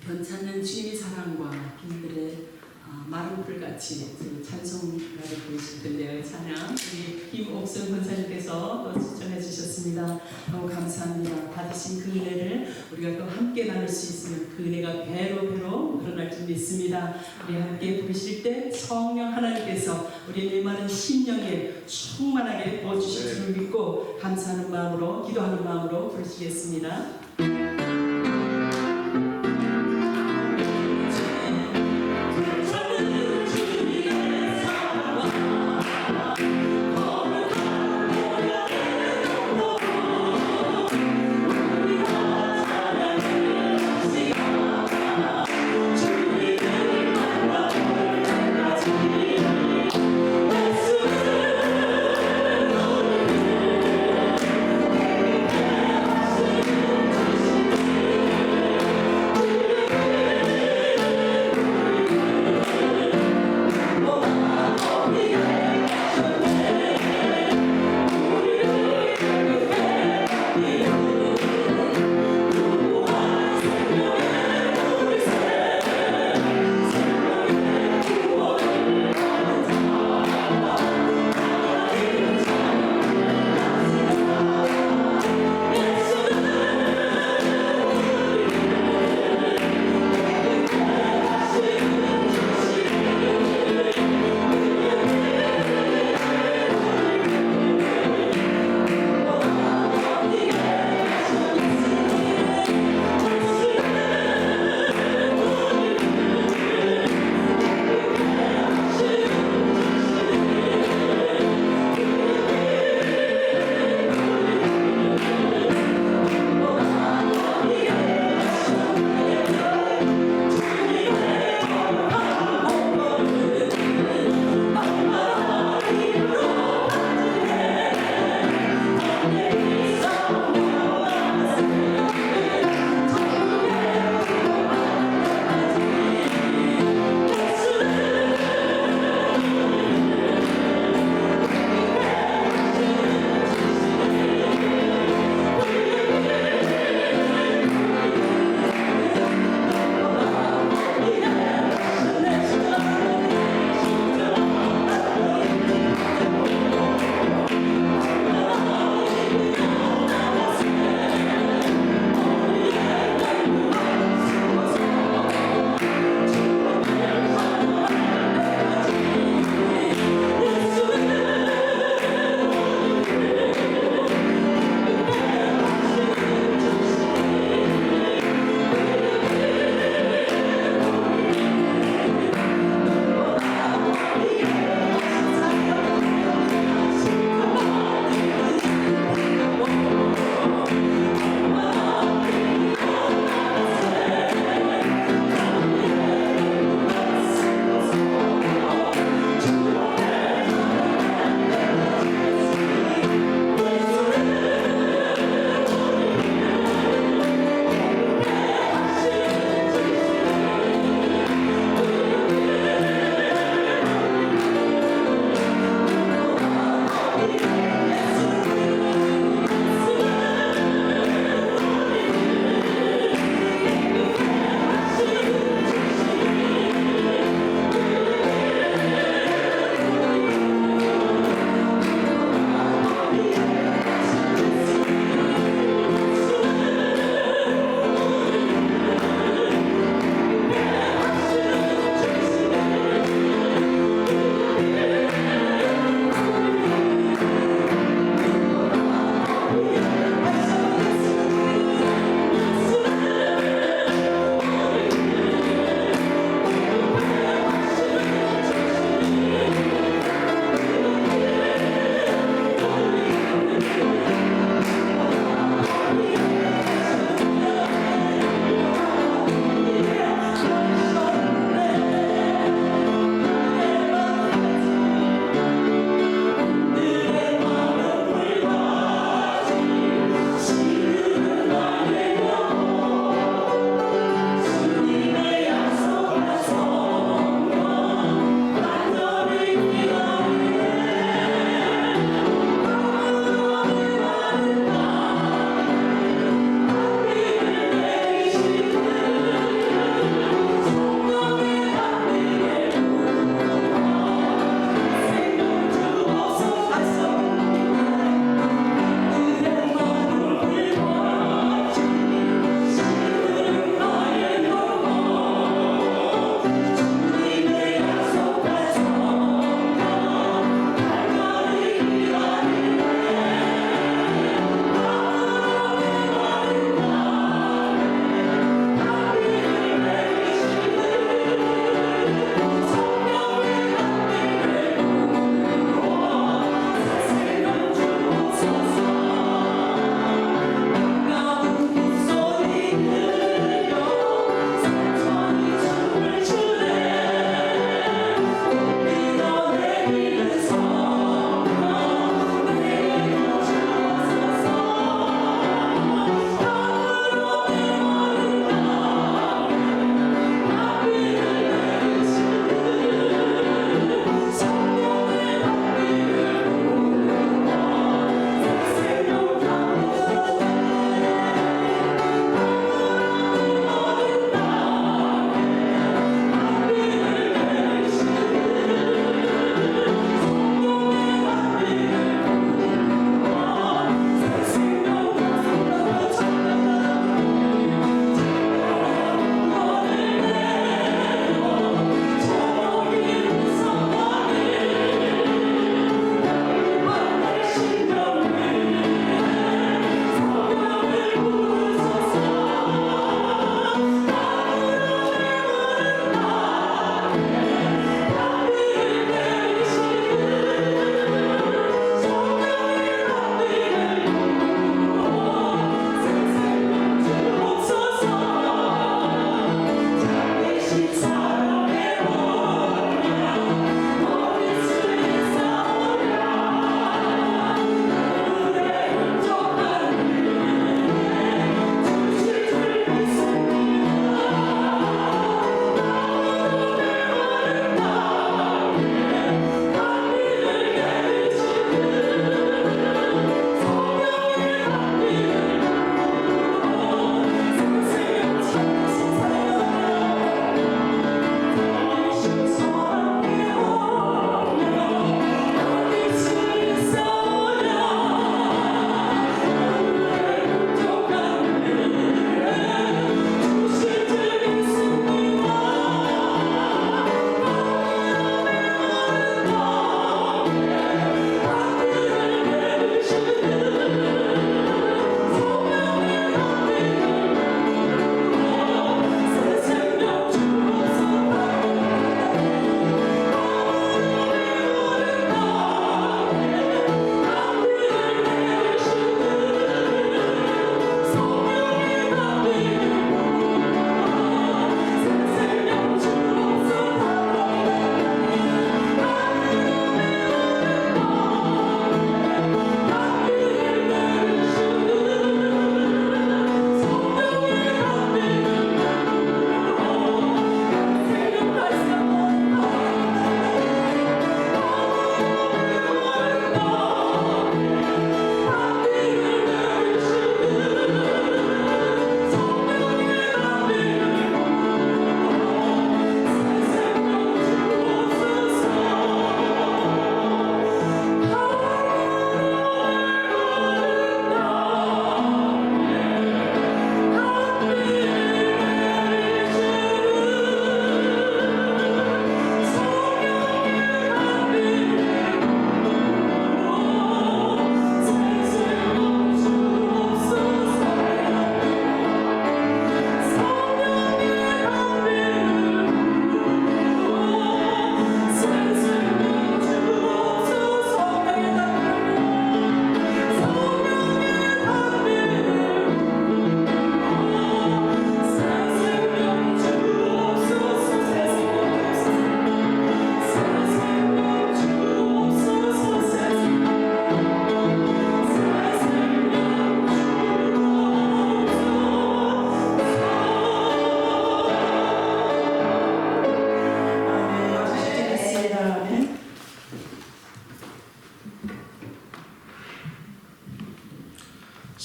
변찮는 주님의 사랑과 그들의 마른 풀같이 찬송가를 부르실 텐데요. 찬양 우리 김옥순 권사님께서 또 추천해 주셨습니다. 너무 감사합니다. 받으신 그 은혜를 우리가 또 함께 나눌 수 있으면 그 은혜가 배로 늘어날 줄 믿습니다. 우리 함께 부르실 때 성령 하나님께서 우리 메마른 심령에 충만하게 부어주실 줄을 믿고 감사하는 마음으로 기도하는 마음으로 부르시겠습니다.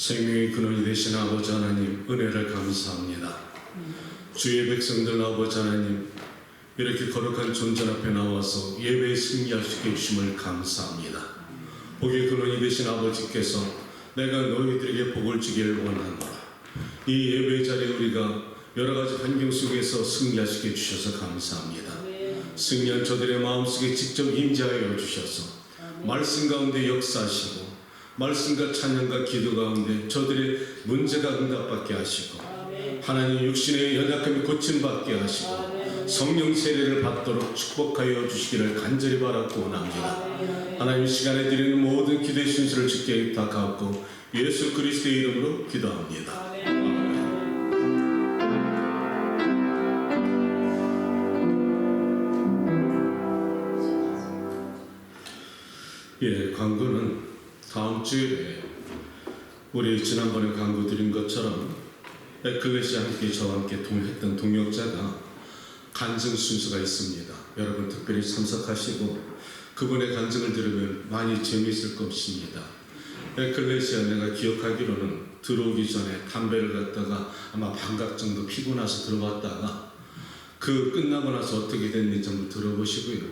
생명의 근원이 되신 아버지 하나님, 은혜를 감사합니다. 주의 백성들 아버지 하나님, 이렇게 거룩한 존전 앞에 나와서 예배에 승리할 수 있게 해주심을 감사합니다. 복의 근원이 되신 아버지께서 내가 너희들에게 복을 주기를 원하노라. 이 예배 자리에 우리가 여러 가지 환경 속에서 승리할 수 있게 해주셔서 감사합니다. 승리한 저들의 마음속에 직접 임재하여 주셔서 말씀 가운데 역사하시고 말씀과 찬양과 기도 가운데 저들의 문제가 응답받게 하시고 하나님 육신의 연약함이 고침받게 하시고 성령 세례를 받도록 축복하여 주시기를 간절히 바라고 원합니다. 하나님 시간에 드리는 모든 기도의 순서를 주께 부탁하고 예수 그리스도의 이름으로 기도합니다. 예, 광고는 다음 주에 우리 지난번에 광고 드린 것처럼 에클레시아 함께 저와 함께 했던 동역자가 간증 순서가 있습니다. 여러분 특별히 참석하시고 그분의 간증을 들으면 많이 재미있을 것입니다. 에클레시아 내가 기억하기로는 들어오기 전에 담배를 갖다가 아마 반각 정도 피고 나서 들어왔다가 그 끝나고 나서 어떻게 됐는지 한번 들어보시고요.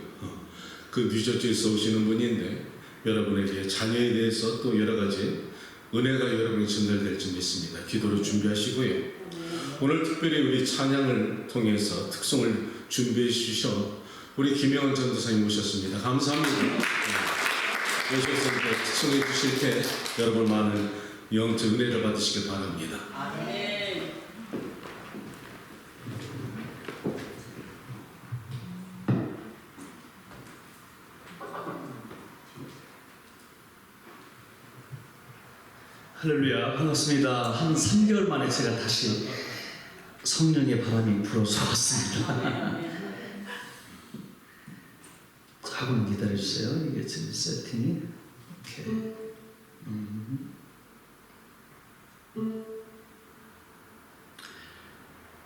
그 뉴저지에서 오시는 분인데 여러분에게 자녀에 대해서 또 여러 가지 은혜가 여러분이 전달될 줄 믿습니다. 기도로 준비하시고요. 오늘 특별히 우리 찬양을 통해서 특송을 준비해 주셔 우리 김영원 전도사님 모셨습니다. 감사합니다. 오셔서 특송해 주실 때 여러분 많은 영적 은혜를 받으시길 바랍니다. 아멘. 할렐루야, 반갑습니다. 한 3개월 만에 제가 다시 성령의 바람이 불어서 왔습니다. 조금 기다려주세요. 이게 지금 세팅이 오케이.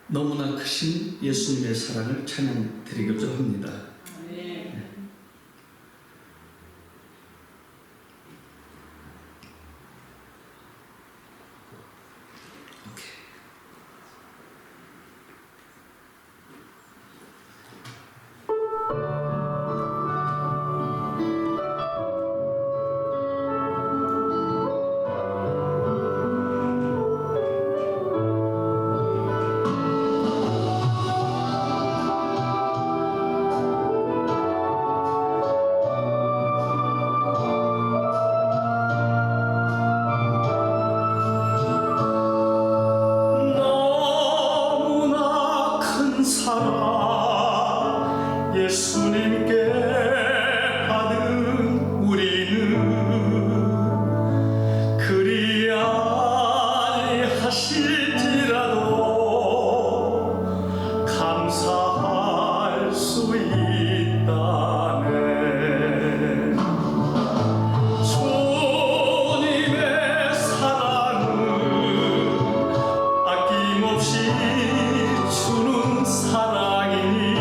너무나 크신 예수님의 사랑을 찬양드리고자 합니다. 주는 사랑이니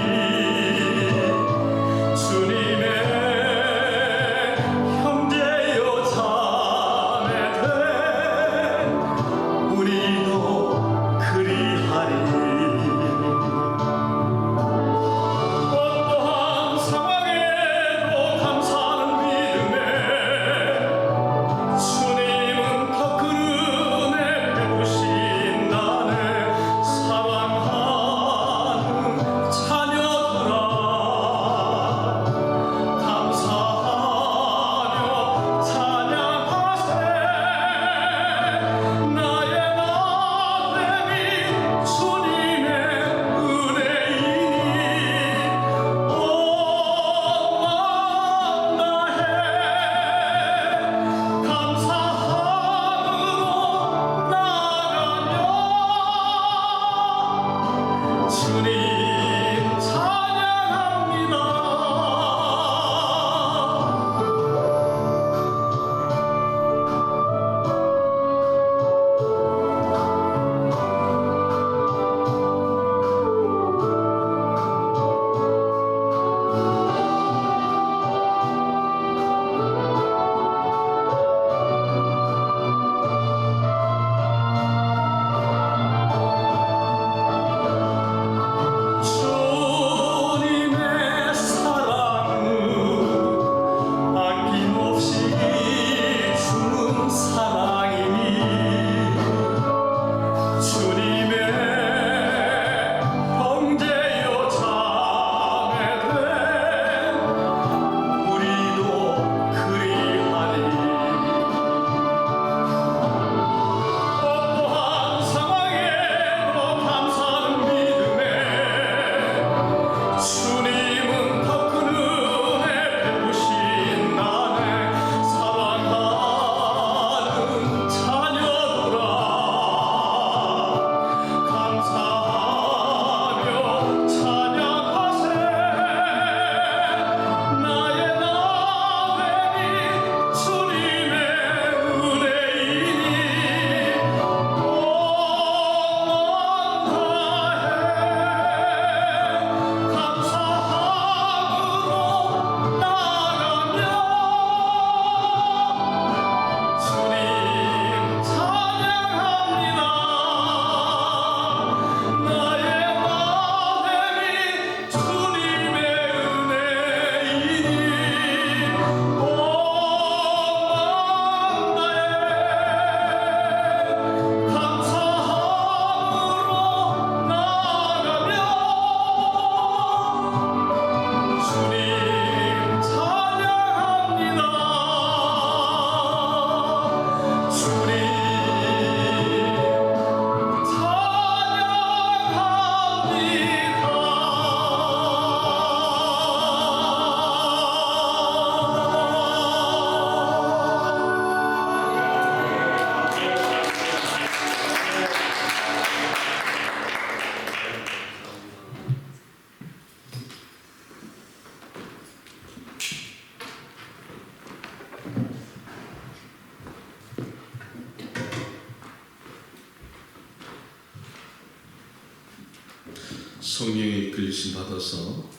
성령의 이끌리심 받아서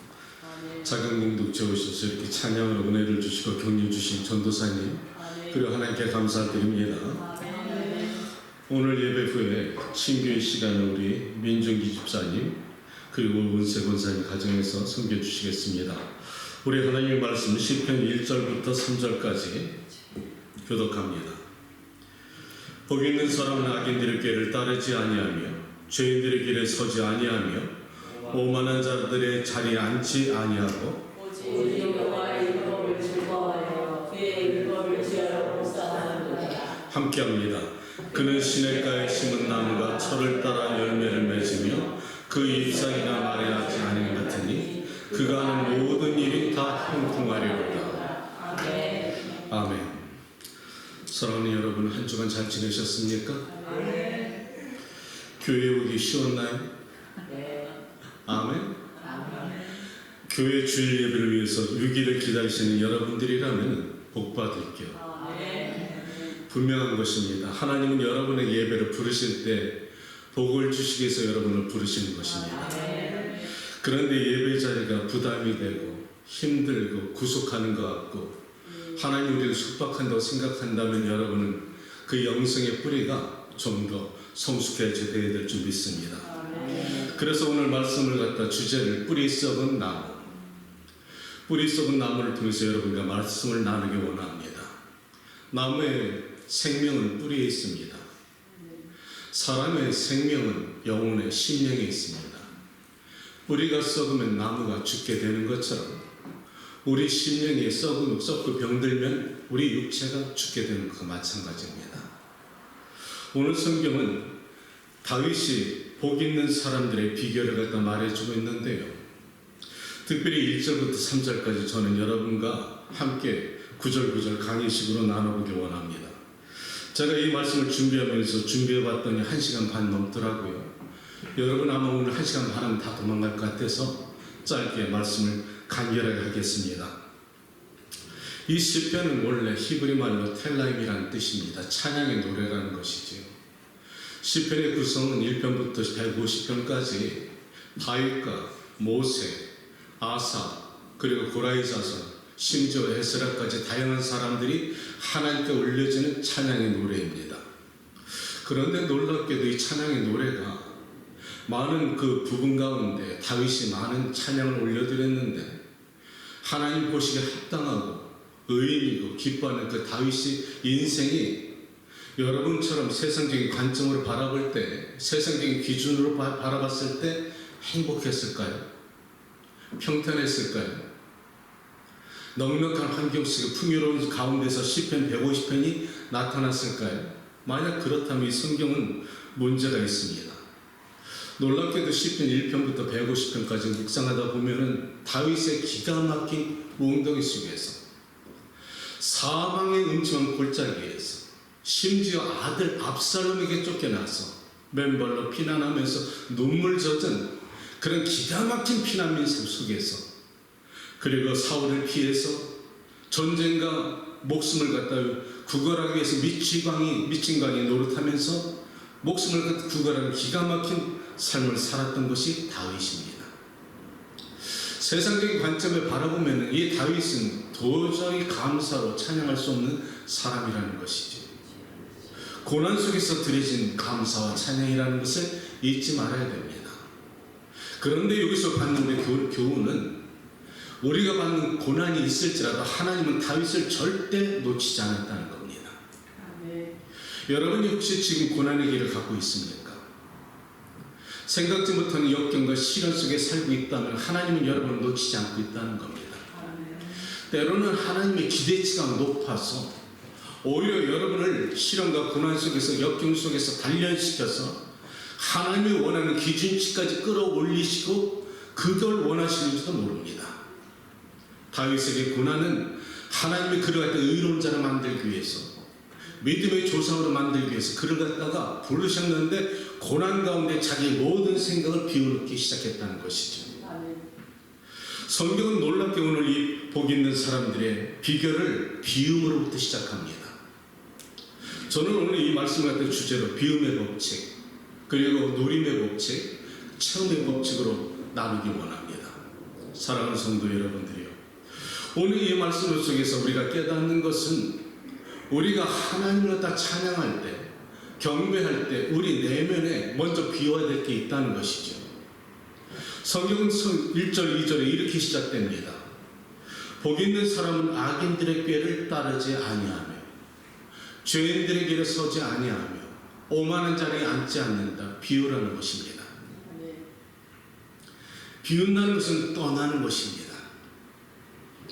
자경공동체 오셔서 이렇게 찬양으로 은혜를 주시고 격려 주신 전도사님 그리고 하나님께 감사드립니다. 오늘 예배 후에 친교의 시간을 우리 민중기 집사님 그리고 은세 권사님 가정에서 섬겨주시겠습니다. 우리 하나님의 말씀 시편 1절부터 3절까지 교독합니다. 복 있는 사람은 악인들의 길을 따르지 아니하며 죄인들의 길에 서지 아니하며 오만한 자들의 자리에 앉지 아니하고 오직 여호와의 율법을 즐거워하여 그의 율법을 지혜로 묵상하는도다. 함께합니다. 그는 시냇가에 심은 나무가 철을 따라 열매를 맺으며 그 잎사귀가 마르지 않은 것 같으니 그가 하는 모든 일이 다 형통하리로다. 아멘. 아멘. 사랑하는 여러분, 한 주간 잘 지내셨습니까? 교회 오기 쉬웠나요? 네. 아멘. 아멘. 교회 주일 예배를 위해서 6일을 기다리시는 여러분들이라면 복 받을게요. 아멘. 분명한 것입니다. 하나님은 여러분의 예배를 부르실 때 복을 주시기 위해서 여러분을 부르시는 것입니다. 그런데 예배 자리가 부담이 되고 힘들고 구속하는 것 같고 하나님 우리를 숙박한다고 생각한다면 여러분은 그 영성의 뿌리가 좀 더 성숙해져야 될 줄 믿습니다. 그래서 오늘 말씀을 갖다 주제를 뿌리 썩은 나무, 뿌리 썩은 나무를 통해서 여러분과 말씀을 나누기 원합니다. 나무의 생명은 뿌리에 있습니다. 사람의 생명은 영혼의 심령에 있습니다. 뿌리가 썩으면 나무가 죽게 되는 것처럼 우리 심령이 썩고 병들면 우리 육체가 죽게 되는 것과 마찬가지입니다. 오늘 성경은 다윗이 복 있는 사람들의 비결을 갖다 말해주고 있는데요. 특별히 1절부터 3절까지 저는 여러분과 함께 구절구절 강의식으로 나눠보기 원합니다. 제가 이 말씀을 준비하면서 준비해봤더니 1시간 반 넘더라고요. 여러분 아마 오늘 1시간 반은 다 도망갈 것 같아서 짧게 말씀을 간결하게 하겠습니다. 이 시편은 원래 히브리 말로 텔라임이라는 뜻입니다. 찬양의 노래라는 것이지요. 시편의 구성은 1편부터 150편까지 다윗과 모세, 아사, 그리고 고라의 자손, 심지어 에스라까지 다양한 사람들이 하나님께 올려지는 찬양의 노래입니다. 그런데 놀랍게도 이 찬양의 노래가 많은 그 부분 가운데 다윗이 많은 찬양을 올려드렸는데 하나님 보시기에 합당하고 의인이고 기뻐하는 그 다윗의 인생이 여러분처럼 세상적인 관점으로 바라볼 때, 세상적인 기준으로 바라봤을 때 행복했을까요? 평탄했을까요? 넉넉한 환경 속에 풍요로운 가운데서 시편 150편이 나타났을까요? 만약 그렇다면 이 성경은 문제가 있습니다. 놀랍게도 시편 1편부터 150편까지 묵상하다 보면은 다윗의 기가 막힌 웅덩이 속에서 사망의 음침한 골짜기에서 심지어 아들 압살롬에게 쫓겨나서 맨발로 피난하면서 눈물 젖은 그런 기가 막힌 피난민 삶 속에서 그리고 사울을 피해서 전쟁과 목숨을 갖다 구걸하기 위해서 미친 광이 노릇하면서 목숨을 갖다 구걸하는 기가 막힌 삶을 살았던 것이 다윗입니다. 세상적인 관점에 바라보면 이 다윗은 도저히 감사로 찬양할 수 없는 사람이라는 것이죠. 고난 속에서 드려진 감사와 찬양이라는 것을 잊지 말아야 됩니다. 그런데 여기서 받는 우리 교훈은 우리가 받는 고난이 있을지라도 하나님은 다윗을 절대 놓치지 않았다는 겁니다. 여러분이 혹시 지금 고난의 길을 갖고 있습니까? 생각지 못하는 역경과 시련 속에 살고 있다면 하나님은 여러분을 놓치지 않고 있다는 겁니다. 때로는 하나님의 기대치가 높아서 오히려 여러분을 시련과 고난 속에서 역경 속에서 단련시켜서 하나님이 원하는 기준치까지 끌어올리시고 그걸 원하시는지도 모릅니다. 다윗에게 고난은 하나님이 그를 갖다 의로운 자를 만들기 위해서 믿음의 조상으로 만들기 위해서 그를 갖다가 부르셨는데 고난 가운데 자기 모든 생각을 비워놓기 시작했다는 것이죠. 성경은 놀랍게 오늘 이 복 있는 사람들의 비결을 비움으로부터 시작합니다. 저는 오늘 이 말씀을 갖다 주제로 비움의 법칙 그리고 누림의 법칙, 체험의 법칙으로 나누기 원합니다. 사랑하는 성도 여러분들이요, 오늘 이 말씀 속에서 우리가 깨닫는 것은 우리가 하나님을 다 찬양할 때, 경배할 때 우리 내면에 먼저 비워야 될 게 있다는 것이죠. 성경은 1절 2절에 이렇게 시작됩니다. 복 있는 사람은 악인들의 꾀를 따르지 아니하며 죄인들의 길에 서지 아니하며 오만한 자리에 앉지 않는다. 비우라는 것입니다. 비운다는 것은 떠나는 것입니다.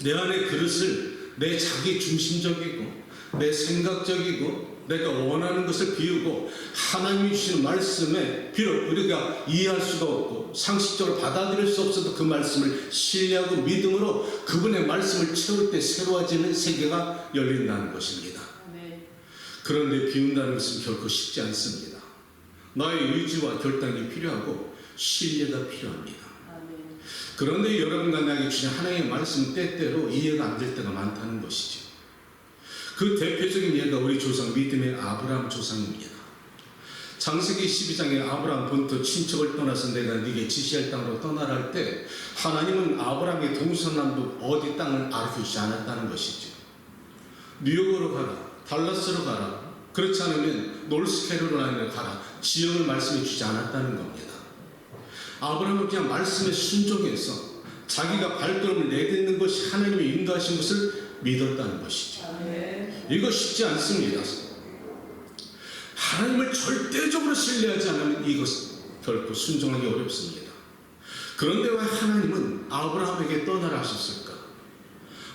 내 안의 그릇을 내 자기 중심적이고 내 생각적이고 내가 원하는 것을 비우고 하나님이 주시는 말씀에 비록 우리가 이해할 수가 없고 상식적으로 받아들일 수 없어도 그 말씀을 신뢰하고 믿음으로 그분의 말씀을 채울 때 새로워지는 세계가 열린다는 것입니다. 그런데 비운다는 것은 결코 쉽지 않습니다. 나의 의지와 결단이 필요하고 신뢰가 필요합니다. 그런데 여러분과 나에게 주신 하나님의 말씀 때때로 이해가 안 될 때가 많다는 것이죠. 그 대표적인 예가 우리 조상 믿음의 아브라함 조상입니다. 창세기 12장에 아브라함 본토 친척을 떠나서 내가 네게 지시할 땅으로 떠나라 할 때 하나님은 아브라함의 동서남북 어디 땅을 알려주지 않았다는 것이죠. 뉴욕으로 가라, 달라스로 가라, 그렇지 않으면 노스캐롤라이나로 가라, 지역을 말씀해 주지 않았다는 겁니다. 아브라함은 그냥 말씀에 순종해서 자기가 발걸음을 내딛는 것이 하나님의 인도하신 것을 믿었다는 것이죠. 이거 쉽지 않습니다. 하나님을 절대적으로 신뢰하지 않으면 이것은 결코 순종하기 어렵습니다. 그런데 왜 하나님은 아브라함에게 떠나라 하셨을까?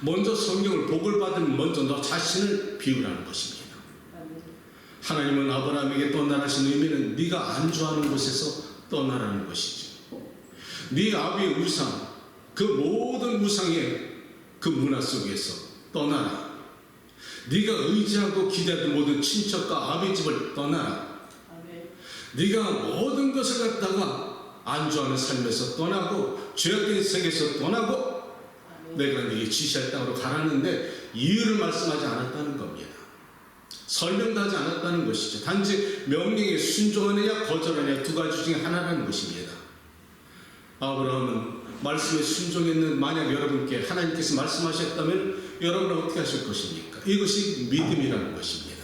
먼저 성경을 복을 받으면 먼저 너 자신을 비우라는 것입니다. 하나님은 아브라함에게 떠나라 하신 의미는 네가 안주하는 곳에서 떠나라는 것이죠. 네 아비의 우상, 그 모든 우상의 그 문화 속에서 떠나라. 네가 의지하고 기대하던 모든 친척과 아비 집을 떠나라. 네가 모든 것을 갖다가 안주하는 삶에서 떠나고 죄악된 세계에서 떠나고 내가 네게 지시할 땅으로 가라는데 이유를 말씀하지 않았다는 겁니다. 설명도 하지 않았다는 것이죠. 단지 명령에 순종하느냐 거절하느냐 두 가지 중에 하나라는 것입니다. 아브라함은 말씀에 순종했는 만약 여러분께 하나님께서 말씀하셨다면 여러분은 어떻게 하실 것입니까? 이것이 믿음이라는 것입니다.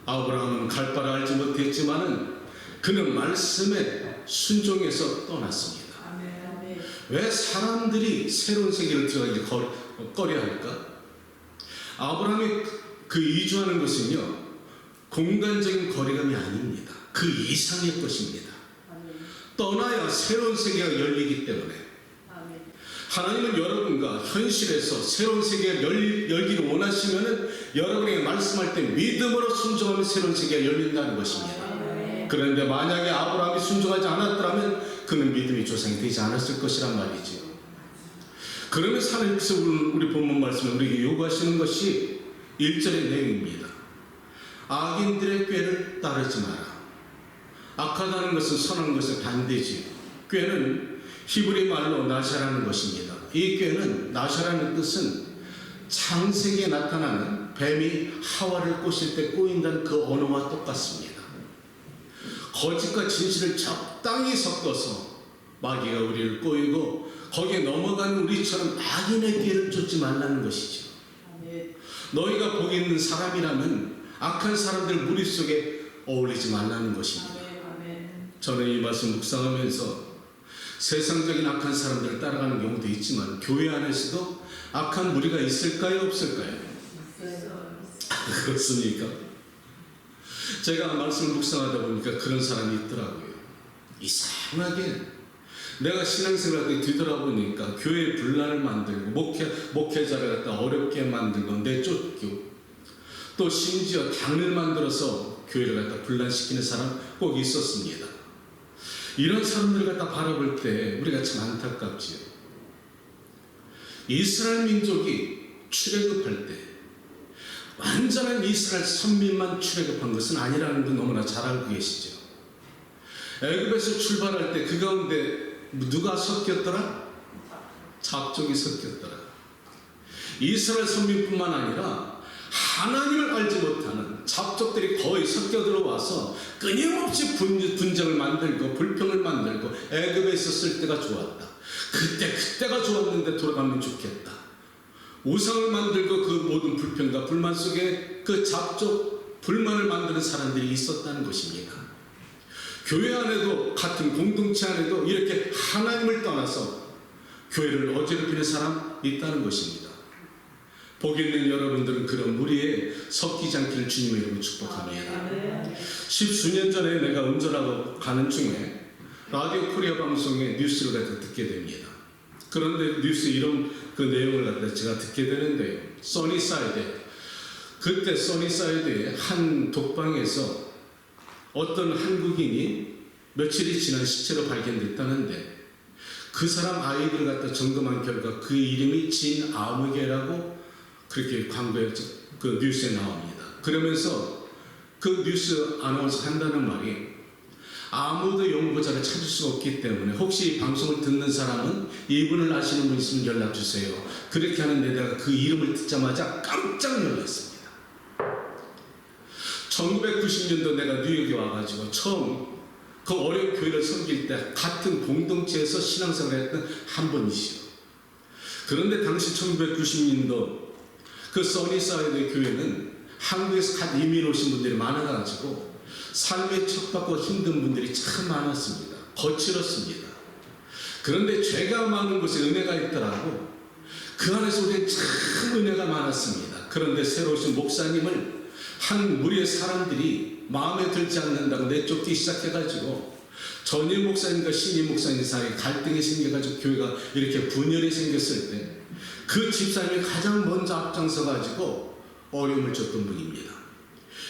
아브라함은 갈 바를 알지 못했지만은 그는 말씀에 순종해서 떠났습니다. 왜 사람들이 새로운 세계를 들어가기 꺼려할까? 아브라함이 그 이주하는 것은요, 공간적인 거리감이 아닙니다. 그 이상의 것입니다. 떠나야 새로운 세계가 열리기 때문에 하나님은 여러분과 현실에서 새로운 세계가 열기를 원하시면 여러분에게 말씀할 때 믿음으로 순종하면 새로운 세계가 열린다는 것입니다. 그런데 만약에 아브라함이 순종하지 않았더라면 그는 믿음의 조상이 되지 않았을 것이란 말이죠. 그러면서 하나님께서 우리 본문 말씀에 우리에게 요구하시는 것이 1절의 내용입니다. 악인들의 꾀를 따르지 마라. 악하다는 것은 선한 것의 반대지요. 꾀는 히브리 말로 나샤라는 것입니다. 이 꾀는 나샤라는 뜻은 창세기에 나타나는 뱀이 하와를 꼬실 때 꼬인다는 그 언어와 똑같습니다. 거짓과 진실을 적당히 섞어서 마귀가 우리를 꼬이고 거기에 넘어가는 우리처럼 악인의 꾀를 쫓지 말라는 것이죠. 너희가 복 있는 사람이라면 악한 사람들 무리 속에 어울리지 말라는 것입니다. 저는 이 말씀 묵상하면서 세상적인 악한 사람들을 따라가는 경우도 있지만 교회 안에서도 악한 무리가 있을까요? 없을까요? 그렇습니까? 제가 말씀을 묵상하다 보니까 그런 사람이 있더라고요. 이상하게 내가 신앙생활 때 뒤돌아보니까 교회에 분란을 만들고 목회자를 갖다 어렵게 만들고 내쫓고 또 심지어 당을 만들어서 교회를 갖다 분란시키는 사람 꼭 있었습니다. 이런 사람들을 갖다 바라볼 때 우리가 참 안타깝지요. 이스라엘 민족이 출애굽할 때 완전한 이스라엘 선민만 출애굽한 것은 아니라는 건 너무나 잘 알고 계시죠. 애굽에서 출발할 때 그 가운데 누가 섞였더라? 잡족이 섞였더라. 이스라엘 선민뿐만 아니라 하나님을 알지 못하는 잡족들이 거의 섞여 들어와서 끊임없이 분쟁을 만들고 불평을 만들고 애굽에 있었을 때가 좋았다. 그때가 좋았는데 돌아가면 좋겠다. 우상을 만들고 그 모든 불평과 불만 속에 그 잡족 불만을 만드는 사람들이 있었다는 것입니다. 교회 안에도 같은 공동체 안에도 이렇게 하나님을 떠나서 교회를 어지럽히는 사람 있다는 것입니다. 복이 있는 여러분들은 그런 무리에 섞이지 않기를 주님의 이름으로 축복합니다. 십수년 전에 내가 운전하고 가는 중에 라디오 코리아 방송에 뉴스를 갖다 듣게 됩니다. 그런데 뉴스 이런 그 내용을 갖다 제가 듣게 되는데요. 써니사이드, 그때 써니사이드의 한 독방에서 어떤 한국인이 며칠이 지난 시체로 발견됐다는데 그 사람 아이들을 갖다 점검한 결과 그 이름이 진아무개라고 그렇게 광고에 그 뉴스에 나옵니다. 그러면서 그 뉴스 아나운서 한다는 말이 아무도 용보자를 찾을 수가 없기 때문에 혹시 이 방송을 듣는 사람은 이분을 아시는 분 있으면 연락 주세요. 그렇게 하는데 내가 그 이름을 듣자마자 깜짝 놀랐습니다. 1990년도 내가 뉴욕에 와가지고 처음 그 어려운 교회를 섬길 때 같은 공동체에서 신앙생활을 했던 한 분이시요. 그런데 당시 1990년도 그 써니사이드 교회는 한국에서 갓 이민 오신 분들이 많아가지고 삶에 척박고 힘든 분들이 참 많았습니다. 거칠었습니다. 그런데 죄가 많은 곳에 은혜가 있더라고. 그 안에서 우리는 참 은혜가 많았습니다. 그런데 새로 오신 목사님을 한 무리의 사람들이 마음에 들지 않는다고 내쫓기 시작해가지고 전임 목사님과 신임 목사님 사이에 갈등이 생겨가지고 교회가 이렇게 분열이 생겼을 때 그 집사님이 가장 먼저 앞장서가지고 어려움을 줬던 분입니다.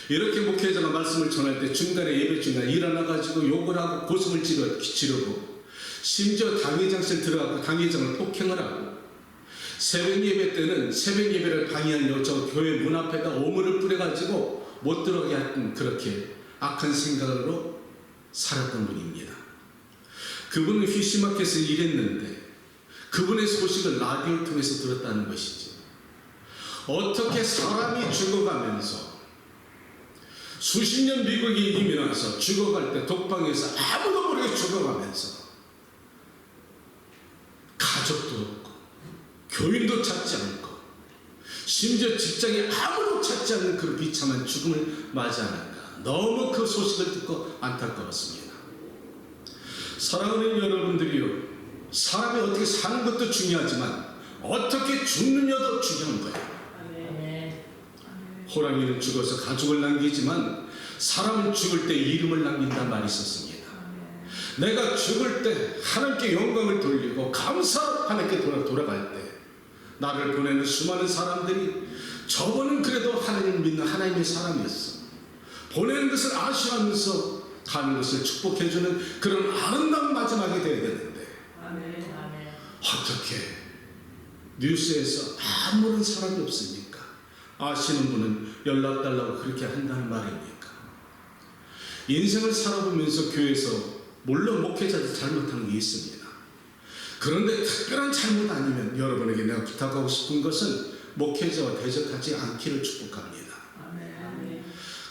이렇게 목회자가 말씀을 전할 때 중간에 예배 중간에 일어나가지고 욕을 하고 고성을 지르고 심지어 당회장실 들어가고 당회장을 폭행을 하고 새벽 예배 때는 새벽 예배를 방해하려고 저 교회 문 앞에다 오물을 뿌려가지고 못 들어가게 했던 그렇게 악한 생각으로 살았던 분입니다. 그분은 휘시마켓에서 일했는데 그분의 소식을 라디오를 통해서 들었다는 것이죠. 어떻게 사람이 죽어가면서 수십 년 미국에 이민와서 죽어갈 때 독방에서 아무도 모르게 죽어가면서 가족도 없고 교인도 찾지 않고 심지어 직장에 아무도 찾지 않는 그런 비참한 죽음을 맞이하는가. 너무 그 소식을 듣고 안타까웠습니다. 사랑하는 여러분들이요, 사람이 어떻게 사는 것도 중요하지만 어떻게 죽느냐도 중요한 거예요. 호랑이는 죽어서 가죽을 남기지만 사람은 죽을 때 이름을 남긴다는 말이 있었습니다. 내가 죽을 때 하나님께 영광을 돌리고 감사로 하나님께 돌아갈 때 나를 보내는 수많은 사람들이 저분은 그래도 하나님을 믿는 하나님의 사람이었어, 보내는 것을 아쉬워하면서 가는 것을 축복해주는 그런 아름다운 마지막이 되어야 되는데 어떻게 뉴스에서 아무런 사람이 없습니까? 아시는 분은 연락 달라고 그렇게 한다는 말입니까? 인생을 살아보면서 교회에서 물론 목회자도 잘못하는 게 있습니다. 그런데 특별한 잘못 아니면 여러분에게 내가 부탁하고 싶은 것은 목회자와 대적하지 않기를 축복합니다.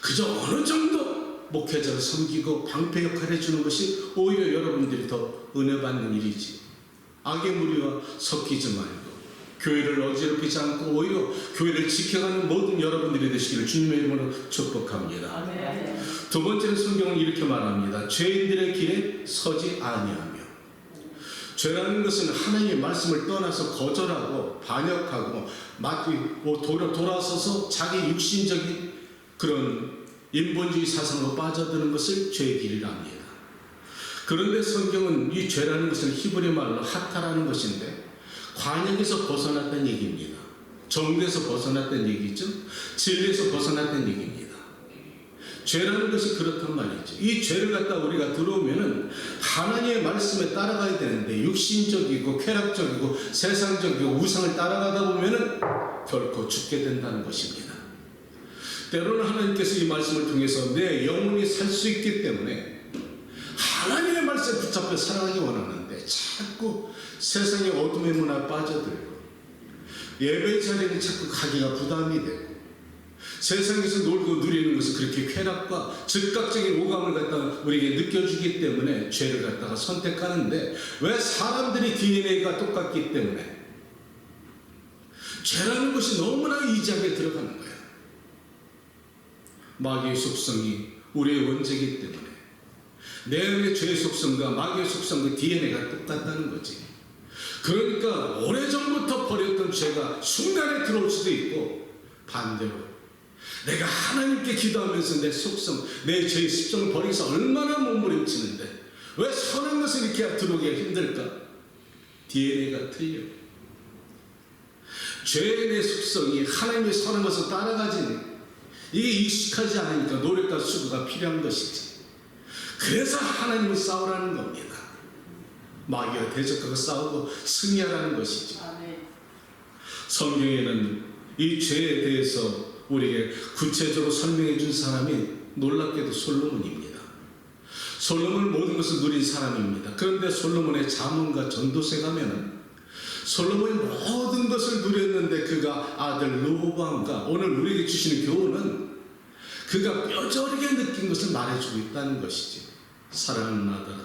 그저 어느 정도 목회자를 섬기고 방패 역할을 해주는 것이 오히려 여러분들이 더 은혜 받는 일이지, 악의 무리와 섞이지 말고 교회를 어지럽히지 않고 오히려 교회를 지켜가는 모든 여러분들이 되시기를 주님의 이름으로 축복합니다. 두 번째는 성경은 이렇게 말합니다. 죄인들의 길에 서지 아니하며. 죄라는 것은 하나님의 말씀을 떠나서 거절하고 반역하고 돌아서서 자기 육신적인 그런 인본주의 사상으로 빠져드는 것을 죄의 길이라 합니다. 그런데 성경은 이 죄라는 것은 히브리 말로 하타라는 것인데 관역에서 벗어났다는 얘기입니다. 정죄에서 벗어났다는 얘기죠. 진리에서 벗어났다는 얘기입니다. 죄라는 것이 그렇단 말이죠. 이 죄를 갖다 우리가 들어오면은 하나님의 말씀에 따라가야 되는데 육신적이고 쾌락적이고 세상적이고 우상을 따라가다 보면은 결코 죽게 된다는 것입니다. 때로는 하나님께서 이 말씀을 통해서 내 영혼이 살 수 있기 때문에 하나님의 말씀에 붙잡혀 살아가기 원하는데 자꾸 세상의 어둠의 문화에 빠져들고 예배 자리는 자꾸 가기가 부담이 되고 세상에서 놀고 누리는 것은 그렇게 쾌락과 즉각적인 오감을 갖다가 우리에게 느껴주기 때문에 죄를 갖다가 선택하는데, 왜 사람들이 DNA가 똑같기 때문에 죄라는 것이 너무나 이지하게 들어가는 거예요. 마귀의 속성이 우리의 원죄이기 때문에 내 안의 죄의 속성과 마귀의 속성과 DNA가 똑같다는 거지. 그러니까 오래전부터 버렸던 죄가 순간에 들어올 수도 있고, 반대로 내가 하나님께 기도하면서 내 속성, 내 죄의 습성을 버리면서 얼마나 몸부림치는데 왜 선한 것을 이렇게 들어오기가 힘들까? DNA가 틀려. 죄의 내 속성이 하나님의 선한 것을 따라가지니 이게 익숙하지 않으니까 노력과 수고가 필요한 것이지. 그래서 하나님은 싸우라는 겁니다. 마귀와 대적하고 싸우고 승리하라는 것이죠. 성경에는 이 죄에 대해서 우리에게 구체적으로 설명해 준 사람이 놀랍게도 솔로몬입니다. 솔로몬은 모든 것을 누린 사람입니다. 그런데 솔로몬의 잠언과 전도서 가면은 솔로몬이 모든 것을 누렸는데 그가 아들 르호보암과 오늘 우리에게 주시는 교훈은 그가 뼈저리게 느낀 것을 말해주고 있다는 것이지. 사랑하는 아들아,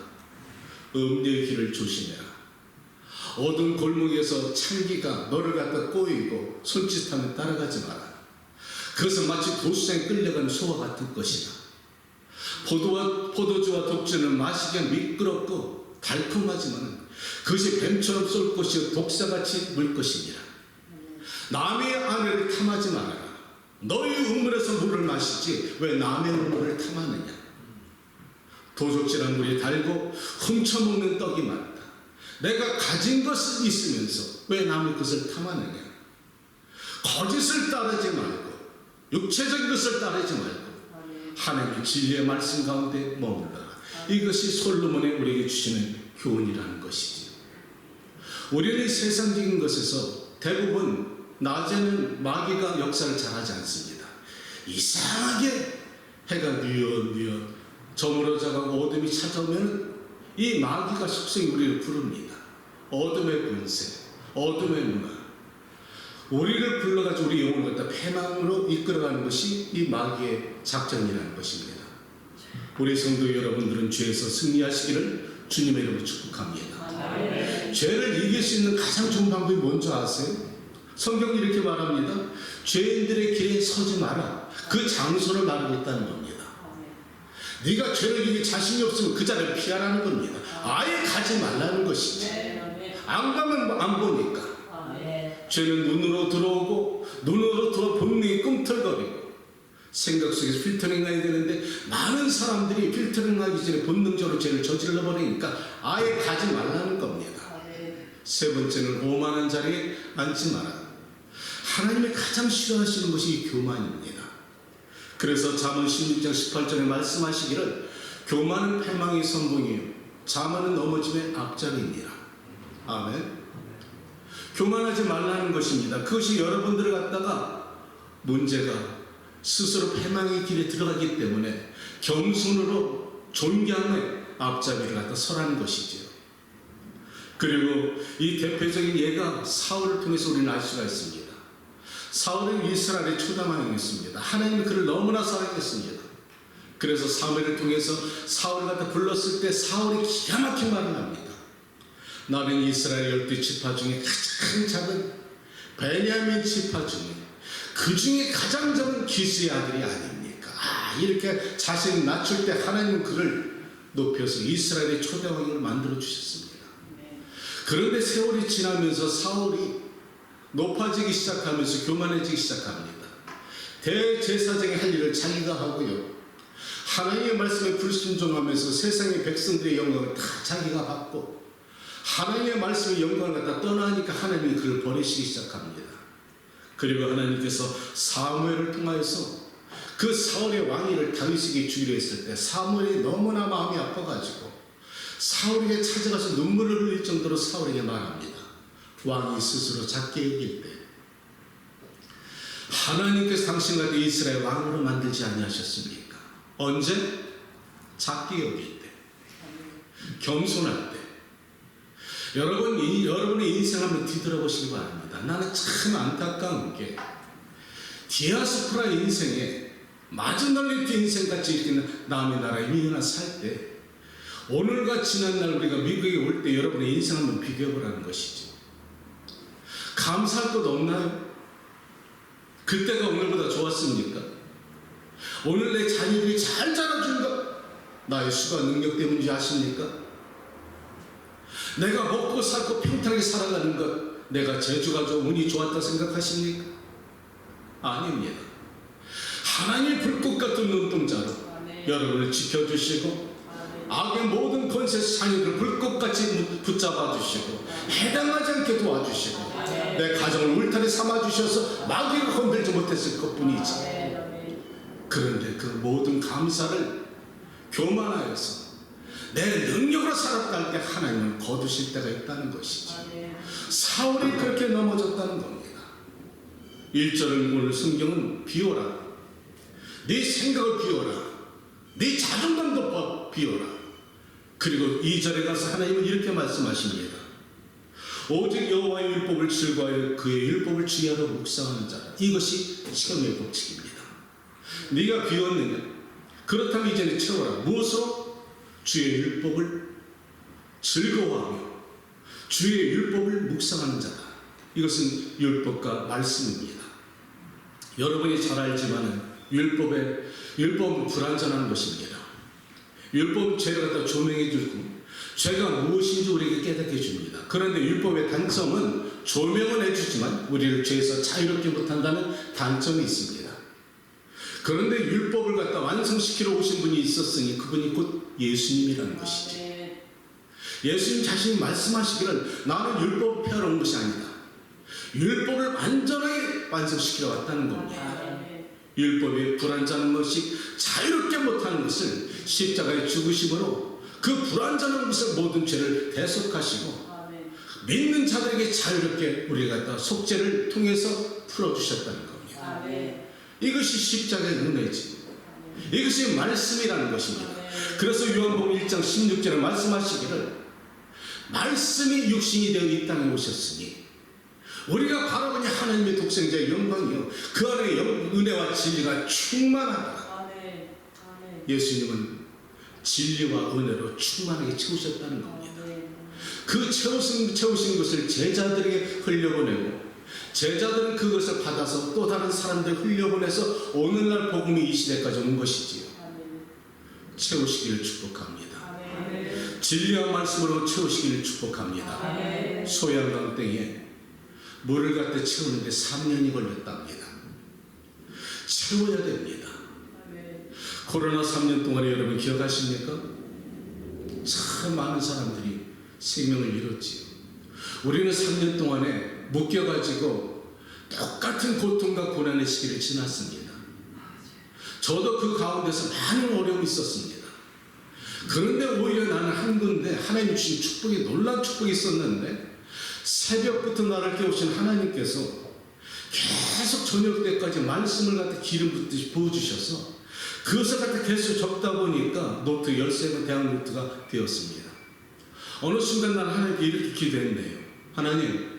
음녀의 길을 조심해라. 어두운 골목에서 창기가 너를 갖다 꼬이고 손짓하면 따라가지 마라. 그것은 마치 도수장에 끌려가는 소와 같은 것이다. 포도주와 독주는 마시기엔 미끄럽고 달콤하지만 그것이 뱀처럼 쏠 것이요 독사같이 물 것이니라. 남의 아내를 탐하지 말아라. 너희 우물에서 물을 마시지 왜 남의 우물을 탐하느냐. 도적질한 물이 달고 훔쳐먹는 떡이 많다. 내가 가진 것은 있으면서 왜 남의 것을 탐하느냐. 거짓을 따르지 말고 육체적인 것을 따르지 말고 하나님의 진리의 말씀 가운데 머물러라. 이것이 솔로몬이 우리에게 주시는 교훈이라는 것이지. 우리는 세상적인 것에서 대부분 낮에는 마귀가 역사를 잘하지 않습니다. 이상하게 해가 뉘엿뉘엿 저물어져가고 어둠이 찾아오면 이 마귀가 속성이 우리를 부릅니다. 어둠의 권세, 어둠의 문화, 우리를 불러가지고 우리 영혼을 갖다 패망으로 이끌어가는 것이 이 마귀의 작전이라는 것입니다. 우리 성도 여러분들은 죄에서 승리하시기를 주님의 이름으로 축복합니다. 죄를 이길 수 있는 가장 좋은 방법이 뭔지 아세요? 성경이 이렇게 말합니다. 죄인들의 길에 서지 마라. 그 장소를 말하고 있다는 겁니다. 네가 죄를 이길 자신이 없으면 그 자리를 피하라는 겁니다. 아예 가지 말라는 것이지. 안 가면 안 보니까. 죄는 눈으로 들어오고 눈으로 들어 본능이 꿈틀거리고 생각 속에서 필터링해야 되는데 많은 사람들이 필터링하기 전에 본능적으로 죄를 저질러 버리니까 아예 가지 말라는 겁니다. 세 번째는 오만한 자리에 앉지 마라. 하나님이 가장 싫어하시는 것이 이 교만입니다. 그래서 잠언 16장 18절에 말씀하시기를 교만은 패망의 선봉이요 자만은 넘어짐의 앞자리이니라. 아멘. 교만하지 말라는 것입니다. 그것이 여러분들을 갖다가 문제가 스스로 패망의 길에 들어가기 때문에 겸손으로 존경의 앞자리를 갖다 서라는 것이죠. 그리고 이 대표적인 예가 사울을 통해서 우리는 알 수가 있습니다. 사울은 이스라엘의 초장왕이었습니다. 하나님이 그를 너무나 사랑했습니다. 그래서 사무엘을 통해서 사울을 갖다 불렀을 때 사울이 기가 막힌 말을 합니다. 나는 이스라엘 12지파 중에 가장 작은 베냐민 지파 중에 그 중에 가장 작은 기스의 아들이 아닙니까? 이렇게 자신을 낮출 때 하나님은 그를 높여서 이스라엘의 초대왕으로 만들어 주셨습니다. 그런데 세월이 지나면서 사울이 높아지기 시작하면서 교만해지기 시작합니다. 대제사장이 할 일을 자기가 하고요. 하나님의 말씀에 불순종하면서 세상의 백성들의 영광을 다 자기가 받고 하나님의 말씀의 영광을 갖다 떠나니까 하나님이 그를 버리시기 시작합니다. 그리고 하나님께서 사무엘을 통하여서 그 사울의 왕위를 다윗에게 주기로 했을 때 사무엘이 너무나 마음이 아파가지고 사울에게 찾아가서 눈물을 흘릴 정도로 사울에게 말합니다. 왕이 스스로 작게 여길 때 하나님께서 당신과 이스라엘 왕으로 만들지 아니하셨습니까? 언제? 작게 여길 때, 겸손할 때. 여러분의 인생 한번 뒤돌아보시기 바랍니다. 나는 참 안타까운 게 디아스포라 인생에 마저널리티 인생같이 이렇게 남의 나라에 미국에 살 때 오늘과 지난날 우리가 미국에 올 때 여러분의 인생 한번 비교해보라는 것이죠. 감사할 것 없나요? 그때가 오늘보다 좋았습니까? 오늘 내 자녀들이 잘 자라준 것 나의 수가 능력 때문인지 아십니까? 내가 먹고 살고 평탄하게 살아가는 것 내가 재주가 좋고 운이 좋았다 생각하십니까? 아닙니다. 하나님의 불꽃 같은 눈동자로 여러분을 지켜주시고 악의 모든 권세 자녀들 불꽃같이 붙잡아 주시고 해당하지 않게 도와주시고 내 가정을 울타리 삼아주셔서 마귀가 건들지 못했을 것뿐이지. 그런데 그 모든 감사를 교만하여서 내 능력으로 살았다 할 때 하나님은 거두실 때가 있다는 것이죠. 사울이 그렇게 넘어졌다는 겁니다. 1절은 오늘 성경은 비워라. 네 생각을 비워라. 네 자존감도 비워라. 그리고 2절에 가서 하나님은 이렇게 말씀하십니다. 오직 여호와의 율법을 즐거워하여 그의 율법을 주의하러 묵상하는 자라. 이것이 체험의 법칙입니다. 네가 비웠느냐? 그렇다면 이제는 채워라. 무엇으로? 주의 율법을 즐거워하며 주의 율법을 묵상하는 자다. 이것은 율법과 말씀입니다. 여러분이 잘 알지만 율법은 불완전한 것입니다. 율법은 죄를 갖다 조명해 주고 죄가 무엇인지 우리에게 깨닫게 해줍니다. 그런데 율법의 단점은 조명은 해주지만 우리를 죄에서 자유롭게 못한다는 단점이 있습니다. 그런데 율법을 갖다 완성시키러 오신 분이 있었으니 그분이 곧 예수님이라는 것이죠. 예수님 자신이 말씀하시기를 나는 율법을 폐하러 온 것이 아니다. 율법을 완전하게 완성시키러 왔다는 겁니다. 율법이 불완전한 것이 자유롭게 못하는 것을 십자가의 죽으심으로 그 불완전한 것을 모든 죄를 대속하시고 믿는 자들에게 자유롭게 우리가 갖다 속죄를 통해서 풀어주셨다는 겁니다. 이것이 십자가의 은혜지. 이것이 말씀이라는 것입니다. 그래서 요한복음 1장 16절에 말씀하시기를 말씀이 육신이 되어 이 땅에 오셨으니 우리가 바라보니 하나님의 독생자의 영광이요 그 안에 은혜와 진리가 충만하다. 예수님은 진리와 은혜로 충만하게 채우셨다는 겁니다. 그 채우신 것을 제자들에게 흘려보내고 제자들은 그것을 받아서 또 다른 사람들 흘려보내서 오늘날 복음이 이 시대까지 온 것이지요. 채우시기를 축복합니다. 진리와 말씀으로 채우시기를 축복합니다. 소양강 땡에 물을 갖다 채우는데 3년이 걸렸답니다. 채워야 됩니다. 코로나 3년 동안에 여러분 기억하십니까? 참 많은 사람들이 생명을 잃었지요. 우리는 3년 동안에 묶여가지고 똑같은 고통과 고난의 시기를 지났습니다. 저도 그 가운데서 많은 어려움이 있었습니다. 그런데 오히려 나는 한 군데 하나님 주신 축복이 놀라운 축복이 있었는데 새벽부터 나를 깨우신 하나님께서 계속 저녁 때까지 말씀을 갖다 기름 붓듯이 부어주셔서 그것을 갖다 계속 적다 보니까 노트 13권 대학 노트가 되었습니다. 어느 순간 나는 하나님께 이렇게 기도했네요. 하나님,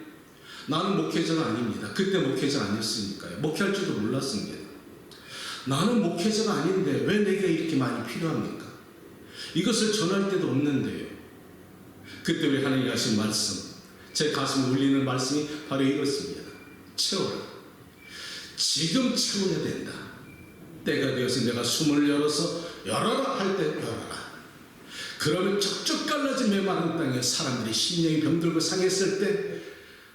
나는 목회자가 아닙니다. 그때 목회자 아니었으니까요. 목회할 줄도 몰랐습니다. 나는 목회자가 아닌데 왜 내게 이렇게 많이 필요합니까? 이것을 전할 때도 없는데요. 그때 우리 하나님이 하신 말씀, 제 가슴을 울리는 말씀이 바로 이것입니다. 채워라. 지금 채워야 된다. 때가 되어서 내가 숨을 열어서 열어라 할 때 열어라. 그러면 쩍쩍 갈라진 메마른 땅에 사람들이 심령이 병들고 상했을 때